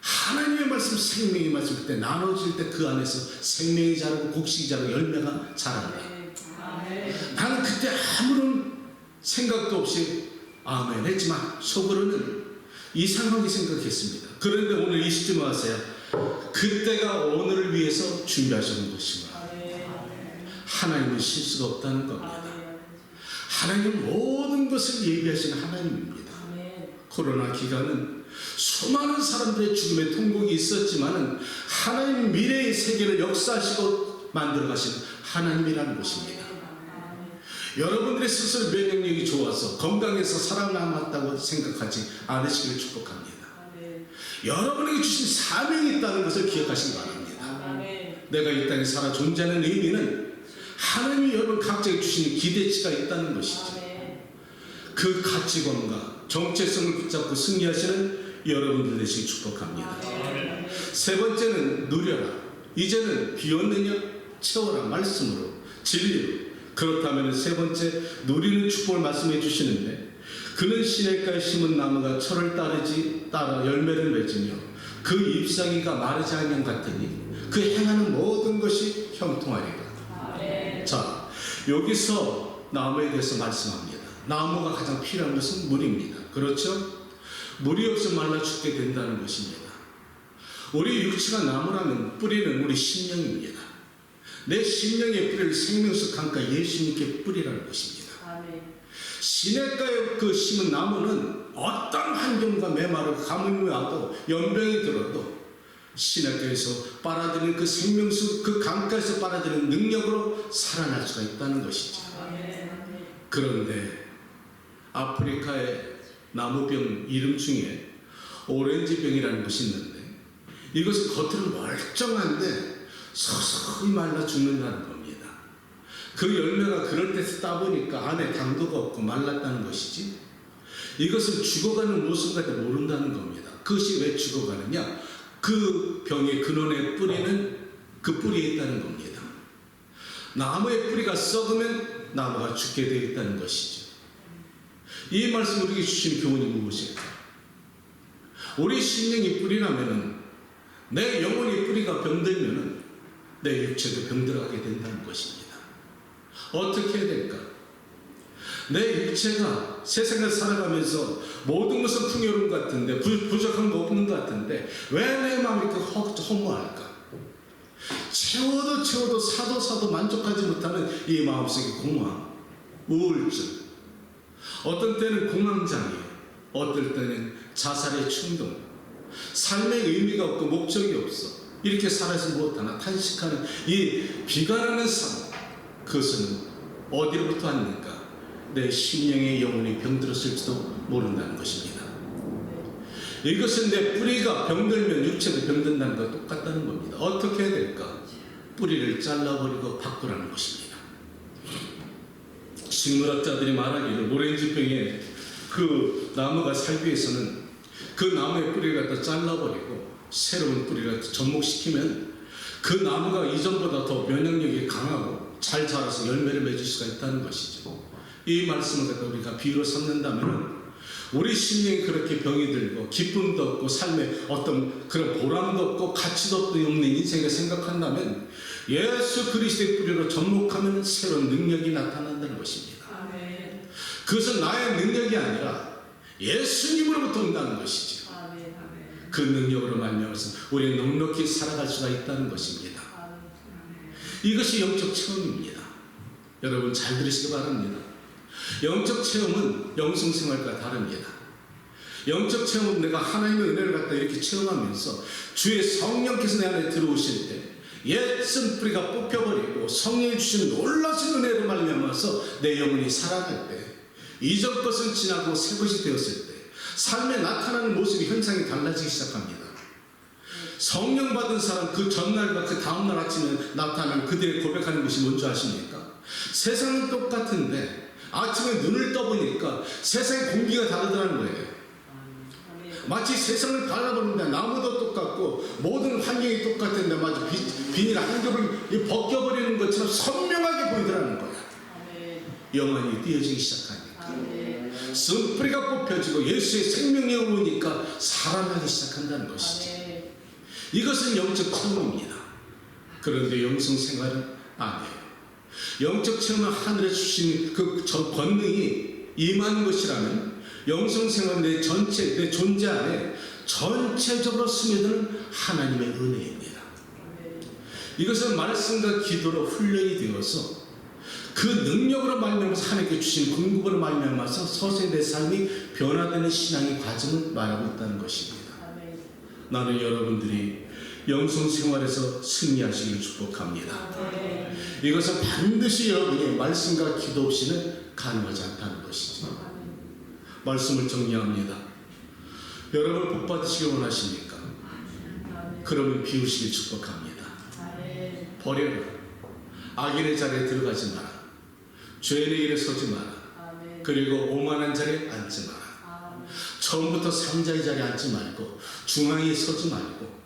하나님의 말씀, 생명의 말씀 그때 나눠질 때 그 안에서 생명이 자라고 곡식이 자라고 열매가 자란다. 나는 그때 아무런 생각도 없이 아멘 했지만 속으로는 이상하게 생각했습니다. 그런데 오늘 이 시점 와서야 그때가 오늘을 위해서 준비하시는 것이구나. 하나님은 실수가 없다는 겁니다. 하나님은 모든 것을 예비하시는 하나님입니다. 코로나 기간은 수많은 사람들의 죽음의 통곡이 있었지만 하나님 미래의 세계를 역사하시고 만들어 가시는 하나님이라는 것입니다. 여러분들의 스스로 면역력이 좋아서 건강해서 살아남았다고 생각하지 않으시기를 축복합니다. 여러분에게 주신 사명이 있다는 것을 기억하시기 바랍니다. 내가 이 땅에 살아 존재하는 의미는 하나님이 여러분 각자에게 주시는 기대치가 있다는 것이죠. 그 가치관과 정체성을 붙잡고 승리하시는 여러분들 되시길 축복합니다. 세 번째는 누려라. 이제는 비었느냐? 채워라. 말씀으로, 진리로. 그렇다면 세 번째 누리는 축복을 말씀해 주시는데, 그는 시냇가에 심은 나무가 철을 따라 열매를 맺으며 그 잎사귀가 마르지 않는 같으니 그 행하는 모든 것이 형통하리라. 자, 여기서 나무에 대해서 말씀합니다. 나무가 가장 필요한 것은 물입니다. 그렇죠? 물이 없으면 말라 죽게 된다는 것입니다. 우리 육체가 나무라면 뿌리는 우리 심령입니다. 내 심령의 뿌리를 생명수 강가 예수님께 뿌리라는 것입니다. 시냇가에 그 심은 나무는 어떤 환경과 메마르고 가뭄이 와도 연병이 들어도 시냇가에서 빨아들이는 그 생명수, 그 강가에서 빨아들이는 능력으로 살아날 수가 있다는 것이죠. 그런데 아프리카의 나무병 이름 중에 오렌지병이라는 것이 있는데, 이것은 겉으로 멀쩡한데 서서히 말라 죽는다는 겁니다. 그 열매가 그럴 때 따보니까 안에 당도가 없고 말랐다는 것이지, 이것은 죽어가는 모습 같아 모른다는 겁니다. 그것이 왜 죽어가느냐? 그 병의 근원의 뿌리는 그 뿌리에 있다는 겁니다. 나무의 뿌리가 썩으면 나무가 죽게 되어 있다는 것이죠. 이 말씀 우리에게 주신 교훈이 무엇일까? 우리 심령이 뿌리라면은, 내 영혼이 뿌리가 병들면은 내 육체도 병들어가게 된다는 것입니다. 어떻게 해야 될까? 내 육체가 세상을 살아가면서 모든 것은 풍요로운 것 같은데, 부족한 거 없는 것 같은데 왜 내 마음이 그 허무할까? 채워도 사도 만족하지 못하는 이 마음속의 공허함, 우울증, 어떤 때는 공황장애, 어떨 때는 자살의 충동, 삶의 의미가 없고 목적이 없어 이렇게 살아서 못하나 탄식하는 이 비관하는 삶, 그것은 어디로부터 왔는가? 내 심령의 영혼이 병들었을지도 모른다는 것입니다. 이것은 내 뿌리가 병들면 육체도 병든다는 것과 똑같다는 겁니다. 어떻게 해야 될까? 뿌리를 잘라버리고 바꾸라는 것입니다. 식물학자들이 말하기를 오렌지병에 그 나무가 살기 위해서는 그 나무의 뿌리를 갖다 잘라버리고 새로운 뿌리를 접목시키면 그 나무가 이전보다 더 면역력이 강하고 잘 자라서 열매를 맺을 수가 있다는 것이죠. 이 말씀을 갖다 우리가 비유로 삼는다면, 우리 심령이 그렇게 병이 들고 기쁨도 없고 삶에 어떤 그런 보람도 없고 가치도 없는 인생을 생각한다면, 예수 그리스도의 뿌리로 접목하면 새로운 능력이 나타난다는 것입니다. 그것은 나의 능력이 아니라 예수님으로부터 온다는 것이죠. 그 능력으로 말미암아서 우리는 넉넉히 살아갈 수가 있다는 것입니다. 이것이 영적 체험입니다. 여러분 잘 들으시기 바랍니다. 영적 체험은 영성 생활과 다릅니다. 영적 체험은 내가 하나님의 은혜를 갖다 이렇게 체험하면서 주의 성령께서 내 안에 들어오실 때 옛 쓴뿌리가 뽑혀버리고 성령이 주신 놀라신 은혜로 말미암아서 내 영혼이 살아날 때, 이전 것은 지나고 새 것이 되었을 때 삶에 나타나는 모습이 현상이 달라지기 시작합니다. 성령 받은 사람 그 전날과 그 다음날 아침에 나타나는 그들의 고백하는 것이 뭔지 아십니까? 세상은 똑같은데 아침에 눈을 떠보니까 세상의 공기가 다르다는 거예요. 마치 세상을 바라보는데 나무도 똑같고 모든 환경이 똑같은데 마치 비닐 한 겹을 벗겨버리는 것처럼 선명하게 보이더라는 거야. 영안이 띄어지기 시작하니까 쓴뿌리가 뽑혀지고 예수의 생명력을 보니까 살아나기 시작한다는 것이죠. 이것은 영적 체험입니다. 그런데 영성 생활은 아니에요. 영적 체험은 하늘에 주신 그 권능이 임하는 것이라면, 영성 생활은 내 존재 안에 전체적으로 스며드는 하나님의 은혜입니다. 이것은 말씀과 기도로 훈련이 되어서 그 능력으로 말미암아서 하나님께 주신 공급으로 말미암아서 서서히 내 삶이 변화되는 신앙의 과정을 말하고 있다는 것입니다. 나는 여러분들이 영성 생활에서 승리하시길 축복합니다. 이것은 반드시 여러분의 말씀과 기도 없이는 가능하지 않다는 것이죠. 말씀을 정리합니다. 여러분 복 받으시길 원하십니까? 그러면 비우시길 축복합니다. 버려라. 악인의 자리에 들어가지 마라. 죄인의 일에 서지 마라. 아멘. 그리고 오만한 자리에 앉지 마라. 아멘. 처음부터 상자의 자리에 앉지 말고 중앙에 서지 말고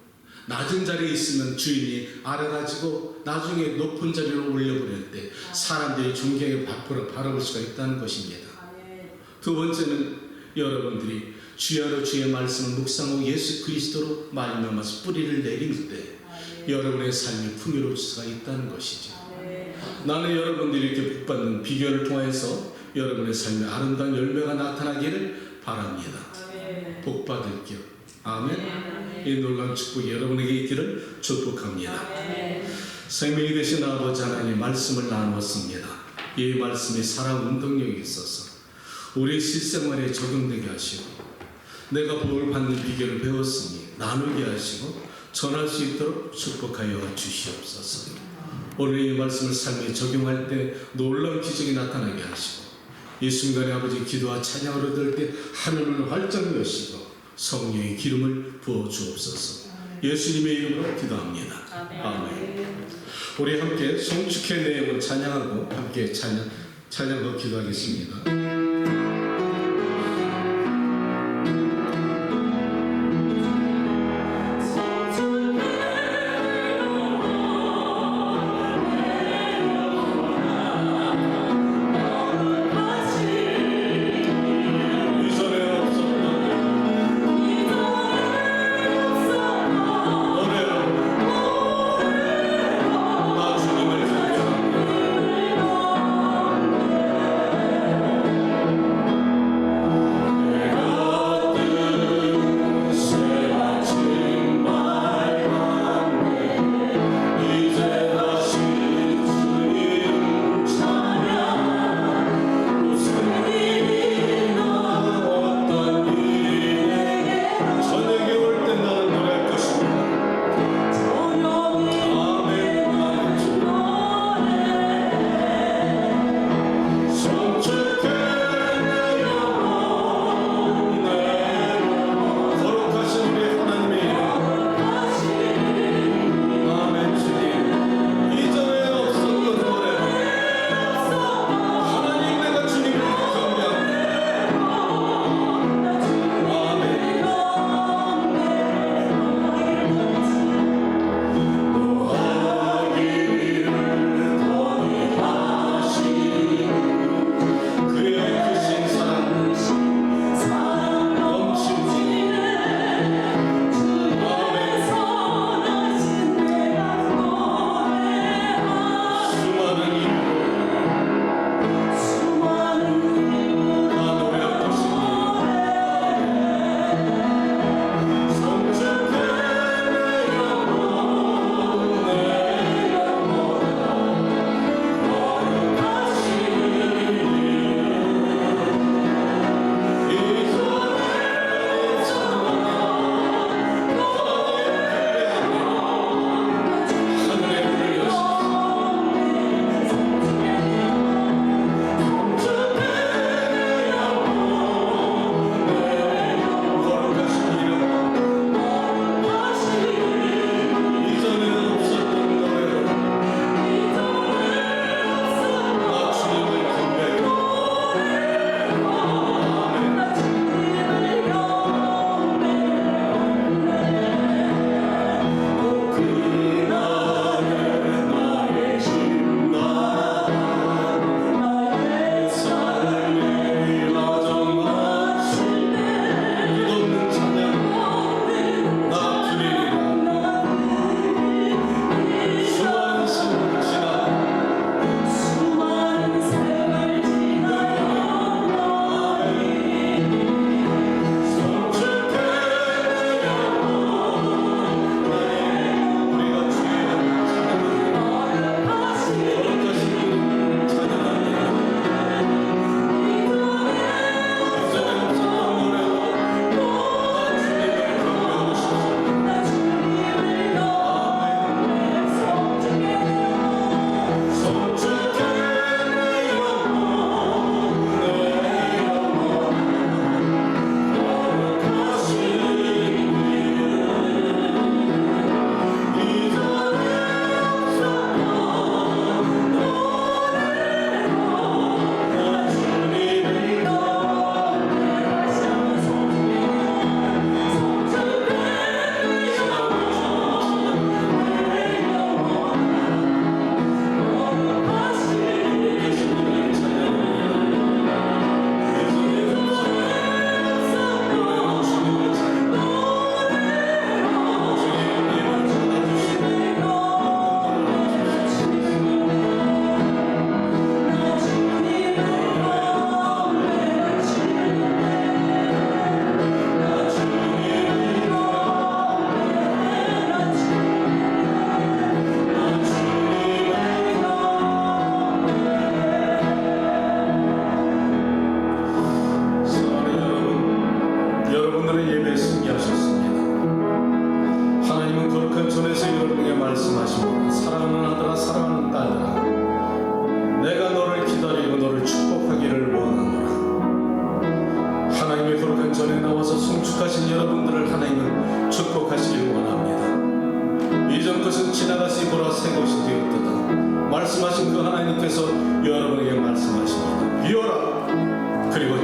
낮은 자리에 있으면 주인이 알아가지고 나중에 높은 자리로 올려버릴 때 사람들이 존경에 바라볼 수가 있다는 것입니다. 아멘. 두 번째는 여러분들이 주야로 주의 말씀을 묵상하고 예수 그리스도로 말미암아서 뿌리를 내릴 때 아멘. 여러분의 삶이 풍요로울 수가 있다는 것이죠. 아멘. 나는 여러분들이 이렇게 복받는 비결을 통해서 여러분의 삶에 아름다운 열매가 나타나기를 바랍니다. 아멘. 복받을게요. 아멘. 아멘. 이 놀라운 축복이 여러분에게 있기를 축복합니다. 아멘. 생명이 되신 아버지 하나님 말씀을 나누었습니다. 이 말씀이 살아 운동력이 있어서 우리 실생활에 적용되게 하시고 내가 복을 받는 비결을 배웠으니 나누게 하시고 전할 수 있도록 축복하여 주시옵소서. 오늘 이 말씀을 삶에 적용할 때 놀라운 기적이 나타나게 하시고 이 순간에 아버지 기도와 찬양을 얻을 때 하늘을 활짝 여시고 성령의 기름을 부어 주옵소서. 예수님의 이름으로 기도합니다. 아멘. 우리 함께 송축의 내용을 찬양하고 함께 찬양하고 기도하겠습니다. 나 주님을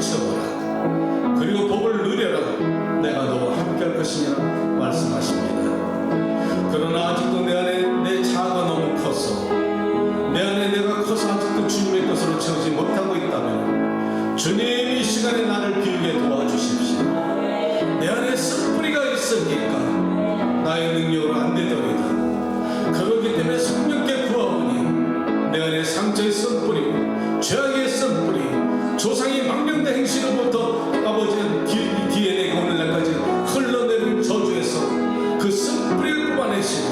채워라. 그리고 복을 누려라. 내가 너와 함께할 것이니라 말씀하십니다. 그러나 아직도 내 안에 내 자아가 너무 커서, 내 안에 내가 커서 아직도 주님의 것으로 채우지 못하고 있다면 주님 이 시간에 나를 비우게 도와주십시오. 내 안에 쓴뿌리가 있으니까 나의 능력으로 안 되더이다. 그렇기 때문에 성령께 구하오니 내 안에 상처의 쓴뿌리, 죄악의 쓴뿌리, 조상이 망령된 행실로부터 아버지는 DNA가 오늘날까지 흘러내린 저주에서 그 쓴뿌리를 뽑아내시고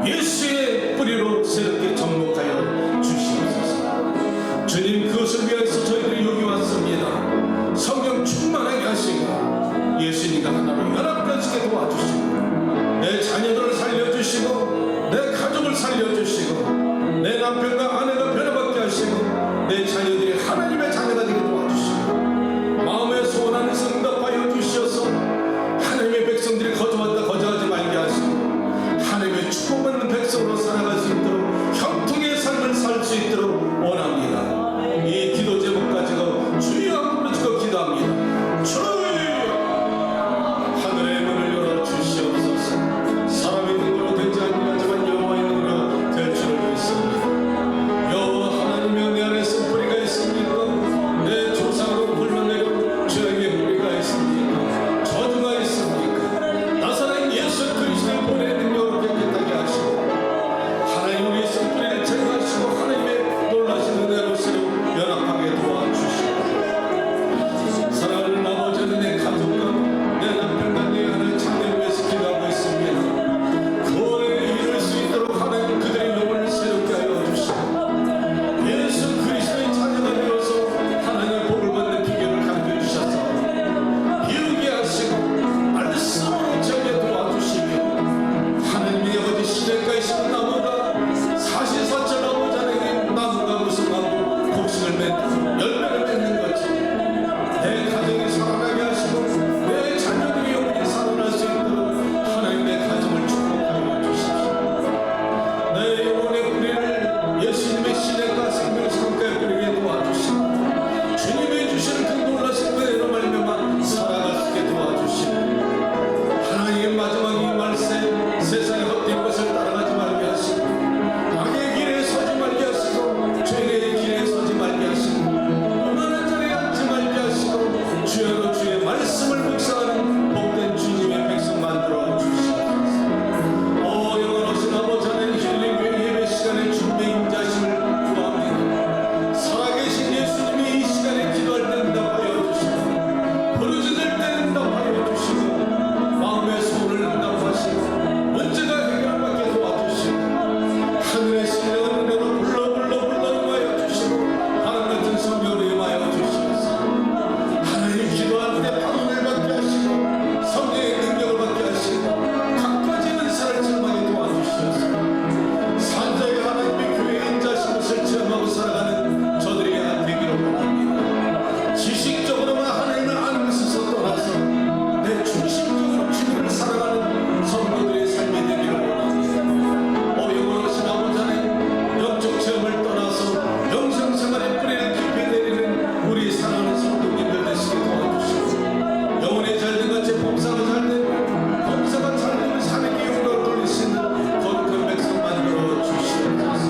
예수의 뿌리로 새롭게 접목하여 주시옵소서. 주님, 그것을 위해서 저희들이 여기 왔습니다. 성령 충만하게 하시고 예수님과 하나로 연합되시게 도와주시고 내 자녀들을 살려주시고 내 가족을 살려주시고 내 남편과 아내가 변화받게 하시고 내 자녀들이 하나님의 자녀가 되게 도와주시고 마음에 소원하는 응답하여 주시어서 하나님의 백성들이 거저왔다 거저하지 말게 하시고 하나님의 축복받는 백성으로 살아갈 수 있도록 형통의 삶을 살 수 있도록 원합니다. 이 기도 제목 가지고 주여 한번 부르짖고 기도합니다. 주여 하늘의 문을 열어 주시옵소서. 사람의 눈으로 되지 아니하지만 여호와의 눈으로 될 줄을 믿습니다. 여호와 하나님이여, 내 안에 쓴뿌리가 있습니까? 내 조상으로 흘러내려 죄악의 뿌리가 있습니까? 저주가 있습니까? 나사렛 예수 그리스도의 보내 능력으로 깨끗하게 하시고 하나님 우리의 쓴뿌리를 제거하시고 하나님의 놀라신 은혜로 새로 연합하게 도와주시고 사랑하는 아버지는 내 가족과 내 남편과 내 아내 자녀를 위해서 기도하고 있습니다. 구원을 이룰 수 있도록 하나님 그들의 영혼을 새롭게 하여 주시고 예수 그리스도의 자녀가 되어서 하나님의 복을 받는 비결을 가르쳐 주셔서 비우게 하시고 말씀으로 저에게 도와주시며 하나님의 아버지 시냇가에 심은 나무가 사시사철 나무 자에게 나무가 무성하고 곡식을 맺고 열매를 맺는 것처럼 내 가정이 살아나게 하시고 내 자녀들이 영원히 살아날 수 있도록 하나님 내 가정을 축복하여 주십시오. 내 영혼의 뿌리를 예수님의 시냇가 생명 성가에 뿌리게 도와주시고 주님이 주시는 그 놀라신 은혜로 말미암아 살아갈 수 있게 도와주시고 하나님의 마지막 이 말세 세상의 헛된 것을 따라가지 말게 하시고 악의 길에 서지 말게 하시고 죄의 길에 서지 말게 하시고 오만한 자리에 앉지 말게 하시고 주여로 주의 말씀을 묵상하는 복된 주님의 백성 만들어 주시옵소서. 오 영원하신 아버지 하나님, 힐링 예배 시간에 주님의 임자심을 구합니다. 살아계신 예수님이 이 시간에 기도할 때 응답하여 주시고 부르짖을 때 응답하여 주시고 마음의 소원을 응답하시고 문제가 해결받게 도와주시고 하늘의 신령한 은혜로 불러 임하여 주시고 하늘 같은 성령으로 임하여 주시옵소서. 하나님 기도할 때 방언을 받게 하시고 성령의 능력을 받게 하시고 각가지 은사를 체험하게 도와주시옵소서. 산자의 하나님의 교회의 인자심을 체험하고 살아가는 저들에게 되기를 원합니다. 지식적으로만 하나님을 아는 것에서 떠나서 내 중심적으로 주님을 살아가는 성도들의 삶이 되기를 원합니다. 영원하신 아버지 하나님, 영적 체험을 떠나서 영성 생활의 뿌리를 깊이 내리는 우리 사랑하는 성도님들 되시게 도와주시고 영혼이 잘된 같이 범사가 잘되고 범사가 잘되면 사람에게 영광을 돌릴 수 있는 거룩한 백성 만들어 주시옵소서.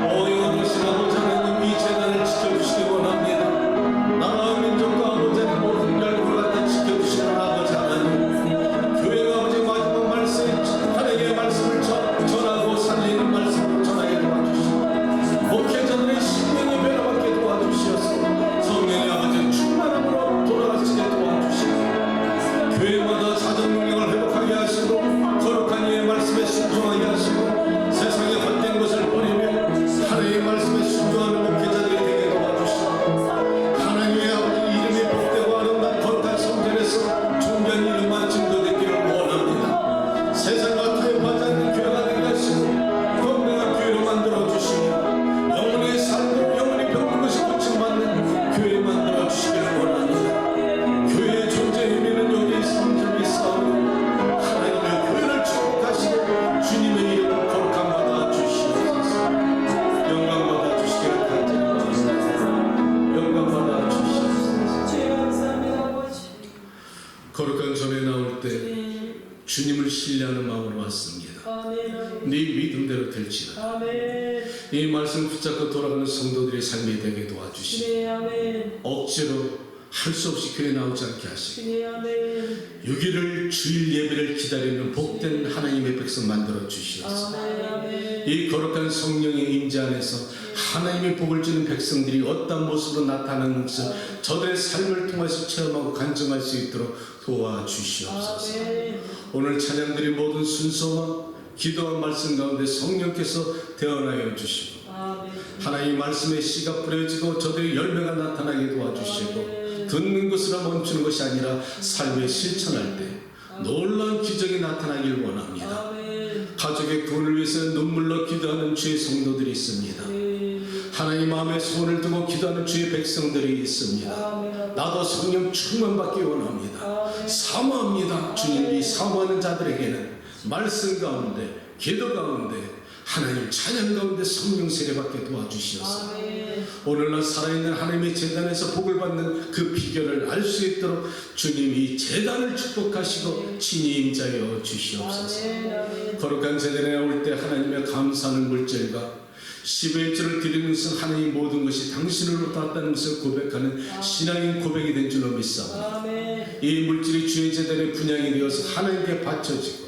영원하신 아버지 하나님, 이 재단을 지켜주시기 원합니다. 나라 주님을 신뢰하는 마음으로 왔습니다. 아멘. 네 믿음대로 될지어다. 아멘. 이 말씀 붙잡고 돌아가는 성도들의 삶이 되게 도와주시고 네, 아멘. 억지로 할 수 없이 교회 나오지 않게 하시고 네, 아멘. 6일을 주일 예배를 기다리는 복된 하나님의 백성 만들어 주시옵소서. 아멘. 아멘. 이 거룩한 성령의 임재 안에서 하나님의 복을 주는 백성들이 어떤 모습으로 나타나는 것을 저들의 삶을 통해서 체험하고 간증할 수 있도록 도와주시옵소서. 아멘. 오늘 찬양들이 모든 순서와 기도와 말씀 가운데 성령께서 대언하여 주시고 아멘. 하나님 말씀의 씨가 뿌려지고 저들의 열매가 나타나게 도와주시고 듣는 것으로 멈추는 것이 아니라 삶에 실천할 때 놀라운 기적이 나타나길 원합니다. 아멘. 가족의 구원을 위해서 눈물로 기도하는 주의 성도들이 있습니다. 네. 하나님 마음에 소원을 두고 기도하는 주의 백성들이 있습니다. 아멘. 나도 성령 충만받기 원합니다. 아멘. 사모합니다. 주님이 사모하는 자들에게는 말씀 가운데 기도 가운데 하나님 찬양 가운데 성령 세례받게 도와주시옵소서. 아멘. 오늘날 살아있는 하나님의 재단에서 복을 받는 그 비결을 알 수 있도록 주님이 재단을 축복하시고 친히 임자여 주시옵소서. 아멘. 아멘. 거룩한 재단에 올 때 하나님의 감사하는 물질과 11조를 드리는 것은 하나님 모든 것이 당신으로부터 왔다는 것을 고백하는 신앙인 고백이 된 줄로 믿사옵니다. 아멘. 이 물질이 주의 재단의 분양이 되어서 하나님께 바쳐지고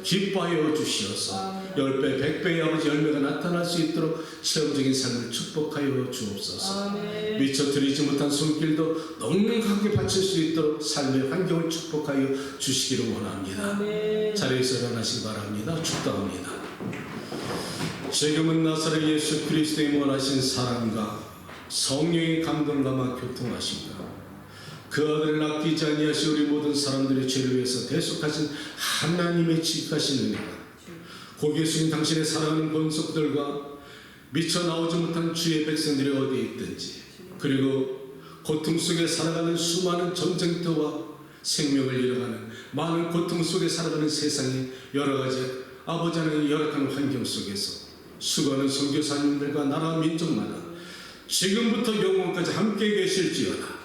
기뻐하여 주시어서 10배, 100배의 아버지 열매가 나타날 수 있도록 체험적인 삶을 축복하여 주옵소서. 아멘. 미처 드리지 못한 손길도 넉넉하게 바칠 수 있도록 삶의 환경을 축복하여 주시기를 원합니다. 아멘. 자리에서 일어나시기 바랍니다. 축도합니다. 지금은 나사렛 예수 그리스도의 원하신 사랑과 성령의 감동을 담아 교통하신가 그 아들을 아끼지 아니하시 우리 모든 사람들의 죄를 위해서 대속하신 하나님의 지극하신 은혜가 고개 숙인 당신의 사랑하는 권속들과 미처 나오지 못한 주의 백성들이 어디에 있든지 그리고 고통 속에 살아가는 수많은 전쟁터와 생명을 잃어가는 많은 고통 속에 살아가는 세상의 여러 가지 아버지 하나님의 열악한 환경 속에서 수고하는 선교사님들과 나라 민족마다 지금부터 영원까지 함께 계실지어다.